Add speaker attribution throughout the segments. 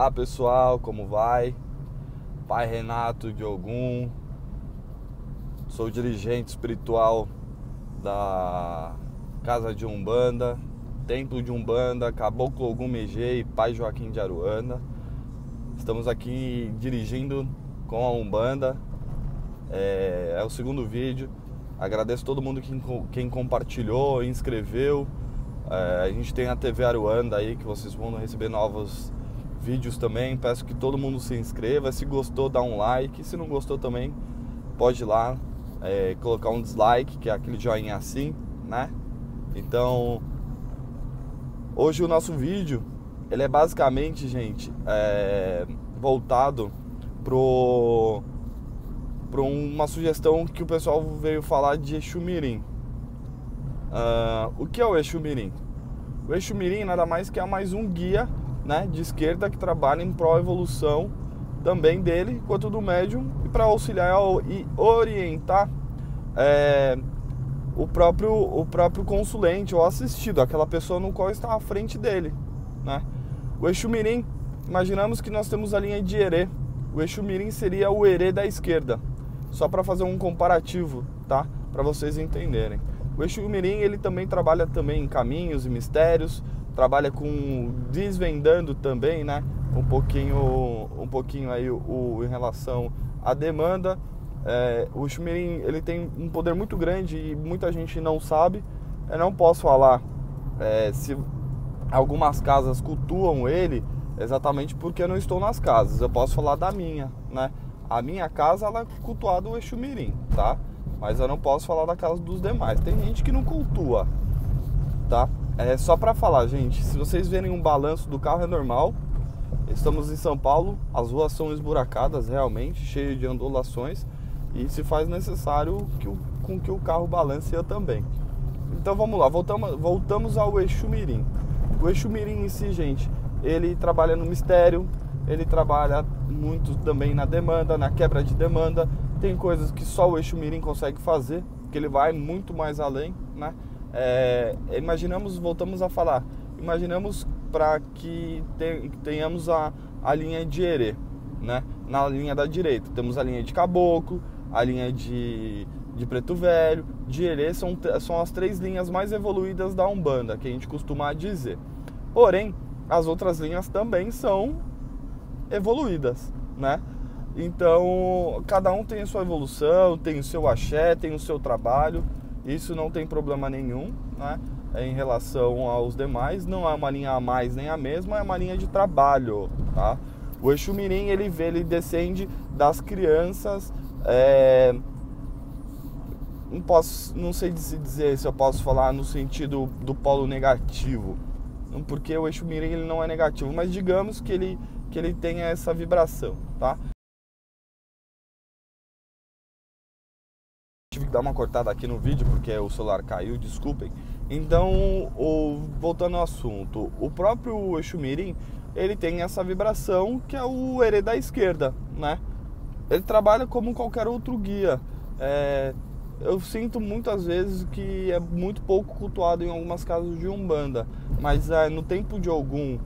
Speaker 1: Olá pessoal, como vai? Pai Renato de Ogum, sou dirigente espiritual da Casa de Umbanda, Templo de Umbanda, Caboclo Ogum Megê e Pai Joaquim de Aruanda. Estamos aqui dirigindo com a Umbanda, é o segundo vídeo. Agradeço todo mundo quem compartilhou, inscreveu. A gente tem a TV Aruanda aí, que vocês vão receber novos vídeos também. Peço que todo mundo se inscreva. Se gostou, dá um like. Se não gostou também, pode ir lá colocar um dislike, que é aquele joinha assim, né? Então, hoje o nosso vídeo, ele é basicamente, gente, voltado para uma sugestão que o pessoal veio falar de Exu Mirim. O que é o Exu Mirim? O Exu Mirim nada mais que é mais um guia, né, de esquerda que trabalha em pró-evolução também dele, quanto do médium, e para auxiliar e orientar o próprio consulente ou assistido, aquela pessoa no qual está à frente dele, né? O Exu Mirim, imaginamos que nós temos a linha de Herê. O Exu Mirim seria o Herê da esquerda, só para fazer um comparativo, tá? Para vocês entenderem. O Exu Mirim, ele também trabalha também em caminhos e mistérios, trabalha com desvendando também, né? Um pouquinho aí em relação à demanda. O Exu Mirim, ele tem um poder muito grande e muita gente não sabe. Eu não posso falar se algumas casas cultuam ele, exatamente porque eu não estou nas casas. Eu posso falar da minha, né? A minha casa, ela é cultuada o Exu Mirim, tá? Mas eu não posso falar da casa dos demais. Tem gente que não cultua, tá? É só pra falar, gente, se vocês verem um balanço do carro é normal. Estamos em São Paulo, as ruas são esburacadas realmente, cheias de ondulações, e se faz necessário com que o carro balance eu também. Então vamos lá, voltamos ao Exu Mirim. O Exu Mirim em si, gente, ele trabalha no mistério, ele trabalha muito também na demanda, na quebra de demanda. Tem coisas que só o Exu Mirim consegue fazer, que ele vai muito mais além, né? Voltamos a falar, imaginamos para que tenhamos a linha de Herê, né? Na linha da direita temos a linha de Caboclo, a linha de Preto Velho, de Herê, são as três linhas mais evoluídas da Umbanda, que a gente costuma dizer. Porém, as outras linhas também são evoluídas, né? Então, cada um tem a sua evolução, tem o seu axé, tem o seu trabalho. Isso não tem problema nenhum, né? Em relação aos demais, não é uma linha a mais nem a mesma, é uma linha de trabalho, tá? O Exu Mirim, ele descende das crianças. Não sei dizer se eu posso falar no sentido do polo negativo, porque o Exu Mirim, ele não é negativo, mas digamos que ele tenha essa vibração, tá? Tive que dar uma cortada aqui no vídeo porque o celular caiu, desculpem. Então, voltando ao assunto, o próprio Exu Mirim, ele tem essa vibração que é o Herê da esquerda, né? Ele trabalha como qualquer outro guia. Eu sinto muitas vezes que é muito pouco cultuado em algumas casas de Umbanda, mas no Templo de Ogum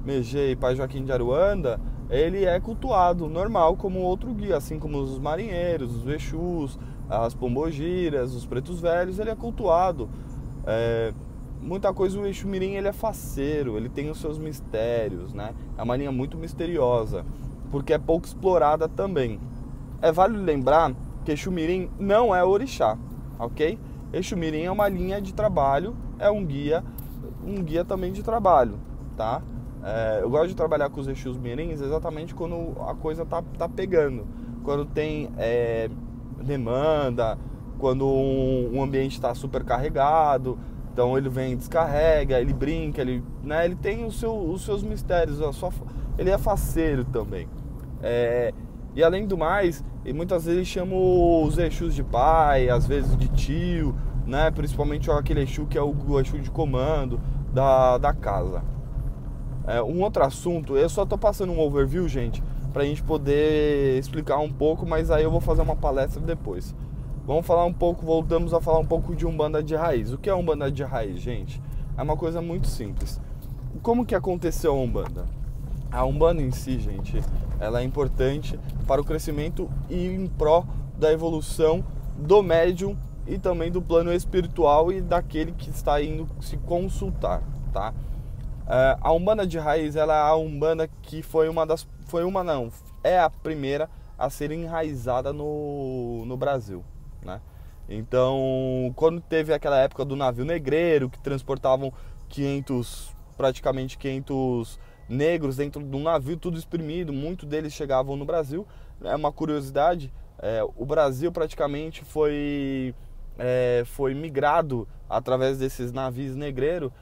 Speaker 1: Megê e Pai Joaquim de Aruanda, ele é cultuado normal como outro guia, assim como os marinheiros, os Exus, as pombogiras, os pretos velhos, ele é cultuado. Muita coisa, o Exu Mirim, ele é faceiro, ele tem os seus mistérios, né? É uma linha muito misteriosa, porque é pouco explorada também. É válido lembrar que Exu Mirim não é orixá, ok? Exu Mirim é uma linha de trabalho, é um guia também de trabalho, tá? Eu gosto de trabalhar com os Exus Mirins exatamente quando a coisa tá pegando, quando tem demanda, quando um ambiente está super carregado. Então ele vem, descarrega, ele brinca, ele tem os seus mistérios, ele é faceiro também. E além do mais, e muitas vezes chamo os Exus de pai, às vezes de tio, né? Principalmente aquele Exu que é o Exu de comando da casa. Um outro assunto, eu só tô passando um overview, gente, pra gente poder explicar um pouco, mas aí eu vou fazer uma palestra depois. Voltamos a falar um pouco de Umbanda de raiz. O que é Umbanda de raiz, gente? É uma coisa muito simples. Como que aconteceu a Umbanda? A Umbanda em si, gente, ela é importante para o crescimento e em pró da evolução do médium e também do plano espiritual e daquele que está indo se consultar, tá? A Umbanda de raiz, ela é a Umbanda que é a primeira a ser enraizada no Brasil, né? Então, quando teve aquela época do navio negreiro, que transportavam praticamente 500 negros dentro de um navio, tudo exprimido, muitos deles chegavam no Brasil. É uma curiosidade, o Brasil praticamente foi migrado através desses navios negreiros,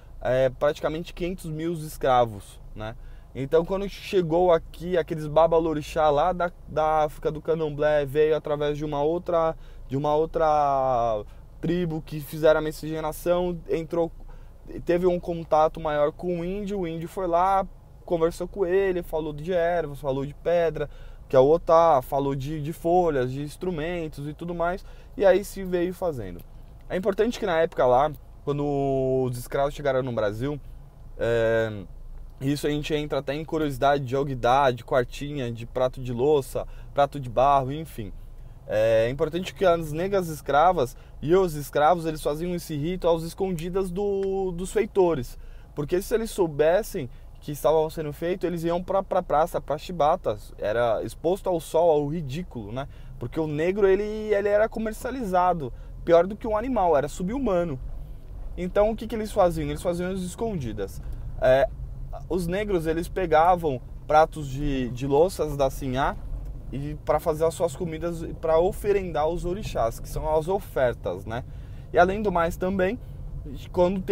Speaker 1: praticamente 500 mil escravos, né? Então, quando chegou aqui, aqueles babalorixá lá da África do Candomblé veio através de uma outra tribo que fizeram a miscigenação, teve um contato maior com o índio foi lá, conversou com ele, falou de ervas, falou de pedra, que é o otá, falou de folhas, de instrumentos e tudo mais, e aí se veio fazendo. É importante que na época lá, quando os escravos chegaram no Brasil, isso a gente entra até em curiosidade de alguidar, de quartinha, de prato de louça, prato de barro, enfim. É importante que as negras escravas e os escravos, eles faziam esse rito às escondidas dos feitores, porque se eles soubessem que estava sendo feito, eles iam para praça, para chibatas, era exposto ao sol, ao ridículo, né? Porque o negro ele era comercializado, pior do que um animal, era sub-humano. Então o que eles faziam? Eles faziam as escondidas. Os negros, eles pegavam pratos de louças da Sinhá e para fazer as suas comidas, para oferendar aos orixás, que são as ofertas, né? E além do mais também, quando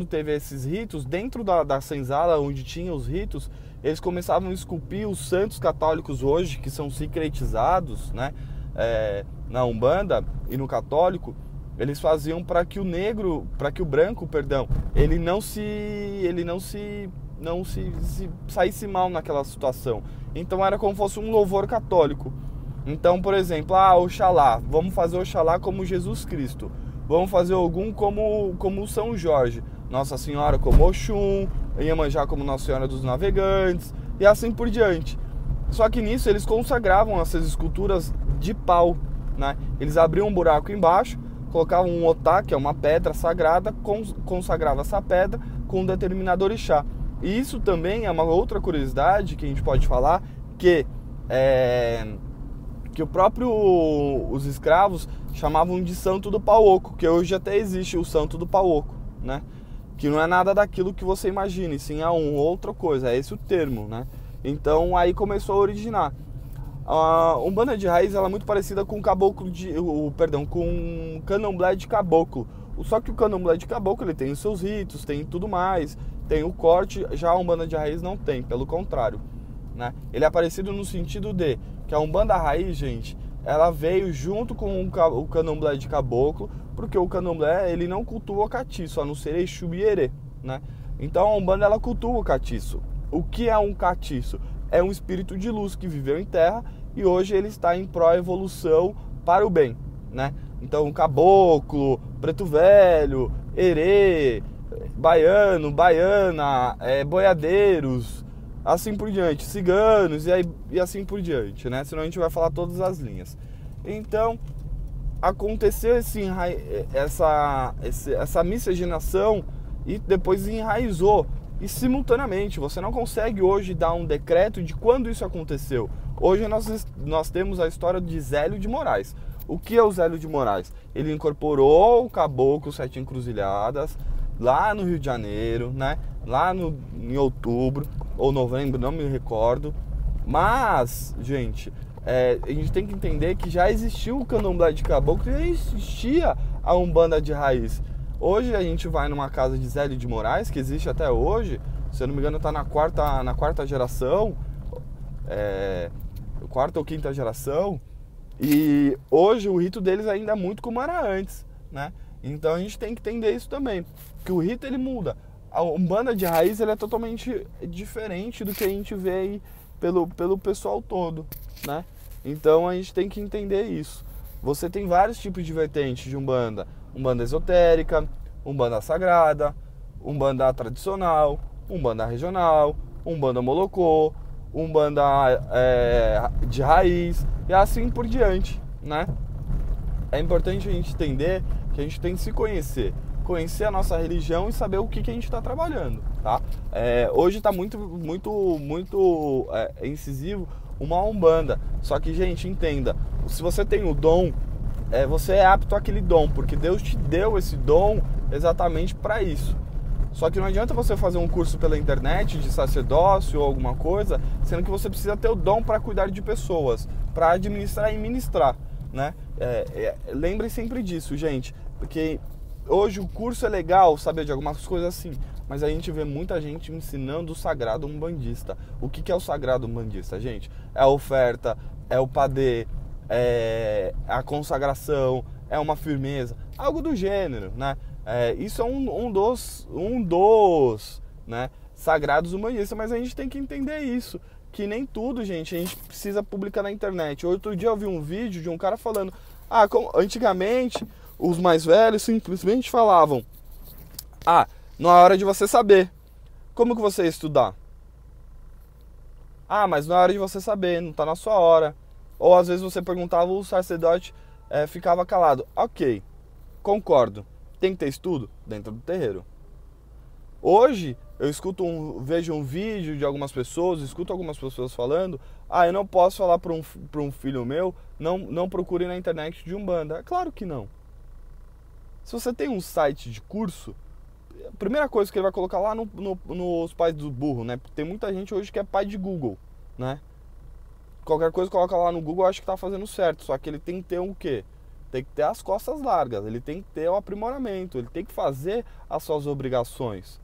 Speaker 1: teve esses ritos, dentro da senzala onde tinha os ritos, eles começavam a esculpir os santos católicos hoje, que são secretizados, né? Na Umbanda e no católico, eles faziam para que o branco, perdão, ele não saísse mal naquela situação. Então era como se fosse um louvor católico. Então, por exemplo, Oxalá, vamos fazer Oxalá como Jesus Cristo. Vamos fazer Ogum como São Jorge, Nossa Senhora como Oxum, Iemanjá como Nossa Senhora dos Navegantes e assim por diante. Só que nisso eles consagravam essas esculturas de pau, né? Eles abriam um buraco embaixo, colocavam um otá, que é uma pedra sagrada, consagrava essa pedra com um determinado orixá. E isso também é uma outra curiosidade que a gente pode falar, que os escravos chamavam de Santo do Pauoco, que hoje até existe o Santo do Pauoco, né? Que não é nada daquilo que você imagina, e sim outra coisa, é esse o termo, né? Então aí começou a originar. A Umbanda de raiz, ela é muito parecida com com Candomblé de caboclo. Só que o Candomblé de caboclo, ele tem os seus ritos, tem tudo mais, tem o corte, já a Umbanda de raiz não tem, pelo contrário, né? Ele é parecido no sentido de que a Umbanda raiz, gente, ela veio junto com o Candomblé de caboclo, porque o Candomblé, ele não cultua o catiço, a não ser Exu e Erê, né? Então a Umbanda, ela cultua o catiço. O que é um catiço? É um espírito de luz que viveu em terra e hoje ele está em pró-evolução para o bem, né? Então caboclo, preto velho, Erê, baiano, baiana, boiadeiros, assim por diante, ciganos e assim por diante, né? Senão a gente vai falar todas as linhas. Então, aconteceu essa miscigenação e depois enraizou. E simultaneamente, você não consegue hoje dar um decreto de quando isso aconteceu. Hoje nós temos a história de Zélio de Moraes. O que é o Zélio de Moraes? Ele incorporou o Caboclo Sete Encruzilhadas lá no Rio de Janeiro, né? Lá em outubro ou novembro, não me recordo. Mas, gente, a gente tem que entender que já existiu o Candomblé de Caboclo, já existia a Umbanda de raiz. Hoje a gente vai numa casa de Zélio de Moraes, que existe até hoje, se eu não me engano está na quarta geração, quarta ou quinta geração, e hoje o rito deles ainda é muito como era antes, né? Então a gente tem que entender isso também, que o rito ele muda. A Umbanda de raiz ele é totalmente diferente do que a gente vê aí pelo pessoal todo, né? Então a gente tem que entender isso. Você tem vários tipos de vertentes de Umbanda. Umbanda esotérica, Umbanda sagrada, Umbanda tradicional, Umbanda regional, Umbanda Molocô, Umbanda de raiz e assim por diante, né? É importante a gente entender que a gente tem que se conhecer a nossa religião e saber o que a gente está trabalhando, tá? Hoje está muito incisivo uma Umbanda, só que, gente, entenda, se você tem o dom, você é apto àquele dom, porque Deus te deu esse dom exatamente para isso. Só que não adianta você fazer um curso pela internet de sacerdócio ou alguma coisa, sendo que você precisa ter o dom para cuidar de pessoas, para administrar e ministrar, né? Lembrem sempre disso, gente, porque hoje o curso é legal saber de algumas coisas assim, mas a gente vê muita gente ensinando o sagrado umbandista. O que é o sagrado umbandista, gente? É a oferta, é o padê, é a consagração, é uma firmeza, algo do gênero, né? Isso é um dos né, sagrados umbandistas, mas a gente tem que entender isso, que nem tudo, gente, a gente precisa publicar na internet. Outro dia eu vi um vídeo de um cara falando, antigamente os mais velhos simplesmente falavam, não é hora de você saber. Como que você ia estudar? Mas não é hora de você saber, não está na sua hora. Ou às vezes você perguntava, o sacerdote ficava calado. Ok, concordo. Tem que ter estudo dentro do terreiro. Hoje eu vejo um vídeo de algumas pessoas, escuto algumas pessoas falando, eu não posso falar para um filho meu, não procure na internet de Umbanda. É claro que não. Se você tem um site de curso, a primeira coisa que ele vai colocar lá nos pais do burro, né? Tem muita gente hoje que é pai de Google, né? Qualquer coisa coloca lá no Google, acho que tá fazendo certo. Só que ele tem que ter o quê? Tem que ter as costas largas, ele tem que ter o aprimoramento, ele tem que fazer as suas obrigações.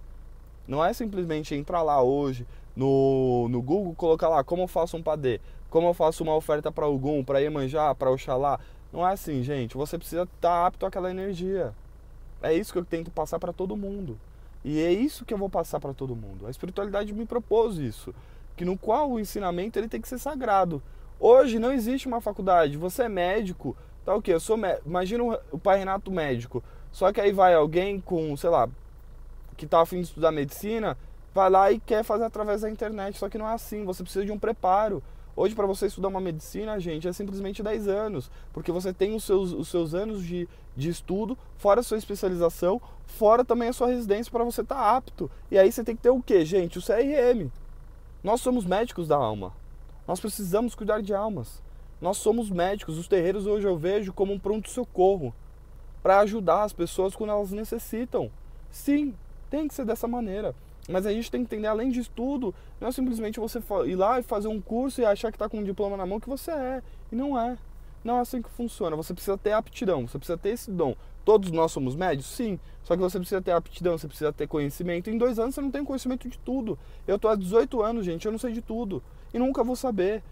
Speaker 1: Não é simplesmente entrar lá hoje no Google, colocar lá como eu faço um padê, como eu faço uma oferta para Ogum, para Iemanjá, para Oxalá. Não é assim, gente. Você precisa estar apto àquela energia. É isso que eu tento passar para todo mundo. E é isso que eu vou passar para todo mundo. A espiritualidade me propôs isso, que no qual o ensinamento ele tem que ser sagrado. Hoje não existe uma faculdade. Você é médico, tá o quê? Imagina o pai Renato médico. Só que aí vai alguém com, sei lá, que tá a fim de estudar medicina, vai lá e quer fazer através da internet. Só que não é assim. Você precisa de um preparo. Hoje, para você estudar uma medicina, gente, é simplesmente 10 anos. Porque você tem os seus anos de estudo, fora a sua especialização, fora também a sua residência para você estar apto. E aí você tem que ter o quê, gente? O CRM. Nós somos médicos da alma. Nós precisamos cuidar de almas. Nós somos médicos. Os terreiros hoje eu vejo como um pronto-socorro para ajudar as pessoas quando elas necessitam. Sim, tem que ser dessa maneira. Mas a gente tem que entender, além disso tudo, não é simplesmente você ir lá e fazer um curso e achar que está com um diploma na mão que você é. E não é. Não é assim que funciona. Você precisa ter aptidão, você precisa ter esse dom. Todos nós somos médios? Sim. Só que você precisa ter aptidão, você precisa ter conhecimento. Em 2 anos você não tem conhecimento de tudo. Eu tô há 18 anos, gente, eu não sei de tudo. E nunca vou saber.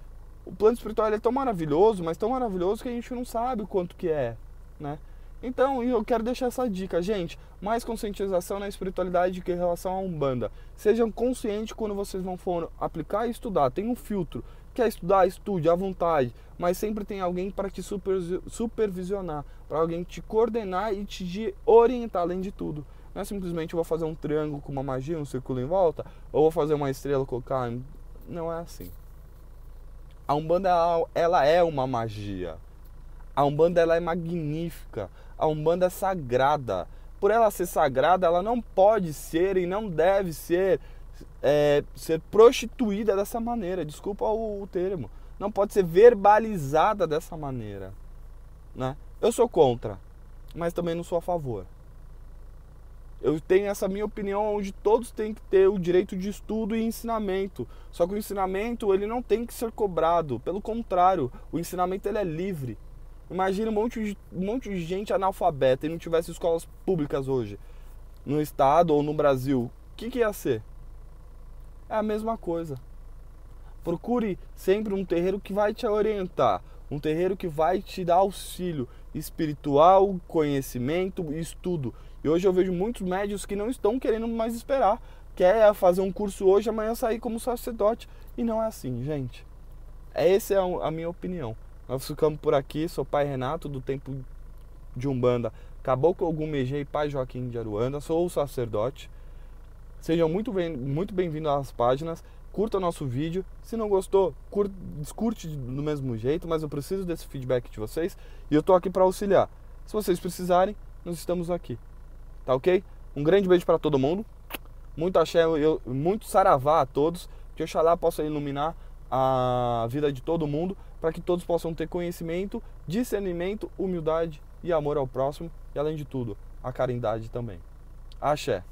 Speaker 1: O plano espiritual ele é tão maravilhoso, mas tão maravilhoso que a gente não sabe o quanto que é, né? Então, eu quero deixar essa dica, gente, mais conscientização na espiritualidade que em relação à Umbanda. Sejam conscientes quando vocês vão for aplicar e estudar. Tem um filtro. Quer estudar, estude à vontade, mas sempre tem alguém para te supervisionar, para alguém te coordenar e te orientar além de tudo. Não é simplesmente eu vou fazer um triângulo com uma magia, um círculo em volta, ou vou fazer uma estrela, colocar... Não é assim. A Umbanda, ela é uma magia. A Umbanda, ela é magnífica. A Umbanda é sagrada. Por ela ser sagrada, ela não pode ser e não deve ser prostituída dessa maneira. Desculpa o termo. Não pode ser verbalizada dessa maneira, né? Eu sou contra, mas também não sou a favor. Eu tenho essa minha opinião onde todos têm que ter o direito de estudo e ensinamento. Só que o ensinamento ele não tem que ser cobrado. Pelo contrário, o ensinamento ele é livre. Imagina um monte de gente analfabeta e não tivesse escolas públicas hoje, no estado ou no Brasil. O que ia ser? É a mesma coisa. Procure sempre um terreiro que vai te orientar, um terreiro que vai te dar auxílio espiritual, conhecimento e estudo. E hoje eu vejo muitos médios que não estão querendo mais esperar. Quer fazer um curso hoje, amanhã sair como sacerdote. E não é assim, gente. Essa é a minha opinião. Nós ficamos por aqui, sou pai Renato do Tempo de Umbanda, Caboclo Ogum Megê e pai Joaquim de Aruanda, sou o sacerdote. Sejam muito bem-vindos às páginas. Curta o nosso vídeo. Se não gostou, descurte do mesmo jeito, mas eu preciso desse feedback de vocês e eu tô aqui para auxiliar. Se vocês precisarem, nós estamos aqui. Tá ok? Um grande beijo para todo mundo. Muito axé, muito saravá a todos. Que Oxalá possa iluminar a vida de todo mundo, para que todos possam ter conhecimento, discernimento, humildade e amor ao próximo. E além de tudo, a caridade também. Axé.